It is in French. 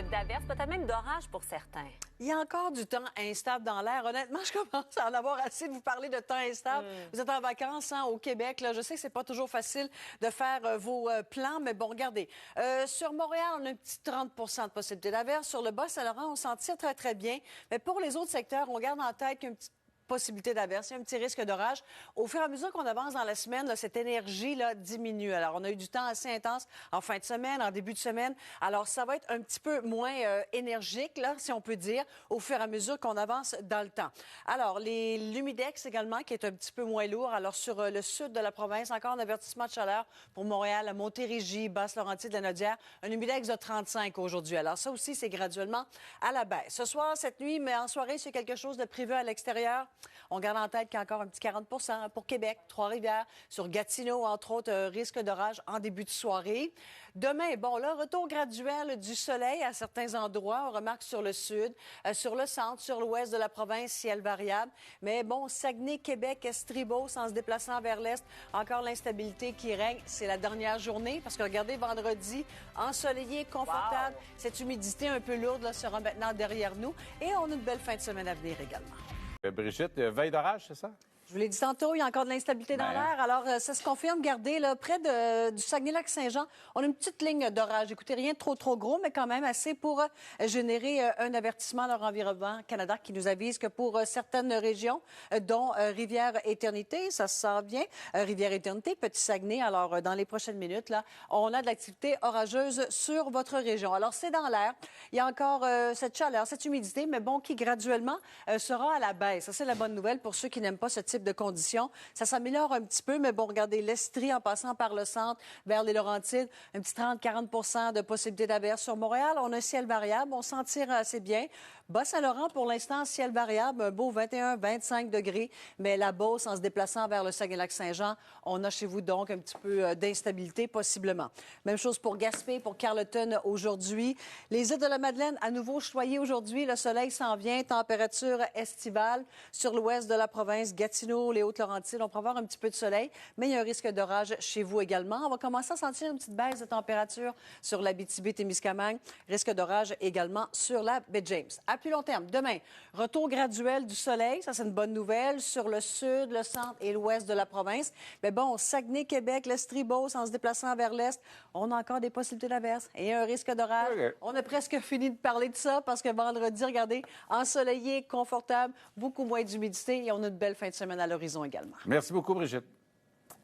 d'averses, peut-être même d'orages pour certains. Il y a encore du temps instable dans l'air. Honnêtement, je commence à en avoir assez de vous parler de temps instable. Vous êtes en vacances au Québec. Là, je sais que c'est pas toujours facile de faire vos plans, mais bon, regardez. Sur Montréal, on a un petit 30 de possibilité d'averse. Sur le Bas-Saint-Laurent, on s'en tire très, très bien. Mais pour les autres secteurs, on garde en tête qu'un petit possibilité d'averse, il y a un petit risque d'orage. Au fur et à mesure qu'on avance dans la semaine, là, cette énergie-là diminue. Alors, on a eu du temps assez intense en fin de semaine, en début de semaine. Alors, ça va être un petit peu moins énergique, là, si on peut dire, au fur et à mesure qu'on avance dans le temps. Alors, l'humidex également, qui est un petit peu moins lourd. Alors, sur le sud de la province, encore un avertissement de chaleur pour Montréal, la Montérégie, Basse-Laurentide, la Naudière. Un humidex de 35 aujourd'hui. Alors, ça aussi, c'est graduellement à la baisse. Ce soir, cette nuit, mais en soirée, c'est quelque chose de prévu à l'extérieur. On garde en tête qu'il y a encore un petit 40 pour Québec, Trois-Rivières, sur Gatineau, entre autres, risque d'orage en début de soirée. Demain, bon, là, retour graduel du soleil à certains endroits. On remarque sur le sud, sur le centre, sur l'ouest de la province, ciel variable. Mais bon, Saguenay, Québec, Estribos, en se déplaçant vers l'est, encore l'instabilité qui règne. C'est la dernière journée parce que regardez, vendredi, ensoleillé, confortable. Wow. Cette humidité un peu lourde là, sera maintenant derrière nous. Et on a une belle fin de semaine à venir également. Brigitte, veille d'orage, c'est ça? Je vous l'ai dit tantôt, il y a encore de l'instabilité dans l'air. Alors, ça se confirme. Regardez, là, près du Saguenay-Lac-Saint-Jean, on a une petite ligne d'orage. Écoutez, rien de trop gros, mais quand même assez pour générer un avertissement à l'Environnement Canada qui nous avise que pour certaines régions, dont Rivière-Éternité, ça s'en vient, Rivière-Éternité, Petit-Saguenay. Alors, dans les prochaines minutes, là, on a de l'activité orageuse sur votre région. Alors, c'est dans l'air. Il y a encore cette chaleur, cette humidité, mais bon, qui graduellement sera à la baisse. Ça, c'est la bonne nouvelle pour ceux qui n'aiment pas ce type de conditions. Ça s'améliore un petit peu, mais bon, regardez, l'Estrie en passant par le centre vers les Laurentides, un petit 30-40 de possibilité d'averse. Sur Montréal, on a un ciel variable, on s'en tire assez bien. Bas-Saint-Laurent, pour l'instant, ciel variable, un beau 21-25 degrés, mais la Beauce, en se déplaçant vers le Saguenay-Lac-Saint-Jean, on a chez vous donc un petit peu d'instabilité, possiblement. Même chose pour Gaspé, pour Carleton aujourd'hui. Les îles de la Madeleine, à nouveau choyées aujourd'hui, le soleil s'en vient, température estivale sur l'ouest de la province, Gatineau, les Hautes-Laurentides, on pourra avoir un petit peu de soleil, mais il y a un risque d'orage chez vous également. On va commencer à sentir une petite baisse de température sur l'Abitibi-Témiscamingue. Risque d'orage également sur la baie James. À plus long terme, demain, retour graduel du soleil. Ça, c'est une bonne nouvelle. Sur le sud, le centre et l'ouest de la province. Mais bon, Saguenay, Québec, l'Estribos, en se déplaçant vers l'est, on a encore des possibilités d'averse et un risque d'orage. Okay. On a presque fini de parler de ça parce que vendredi, regardez, ensoleillé, confortable, beaucoup moins d'humidité et on a une belle fin de semaine à l'horizon également. Merci beaucoup, Brigitte.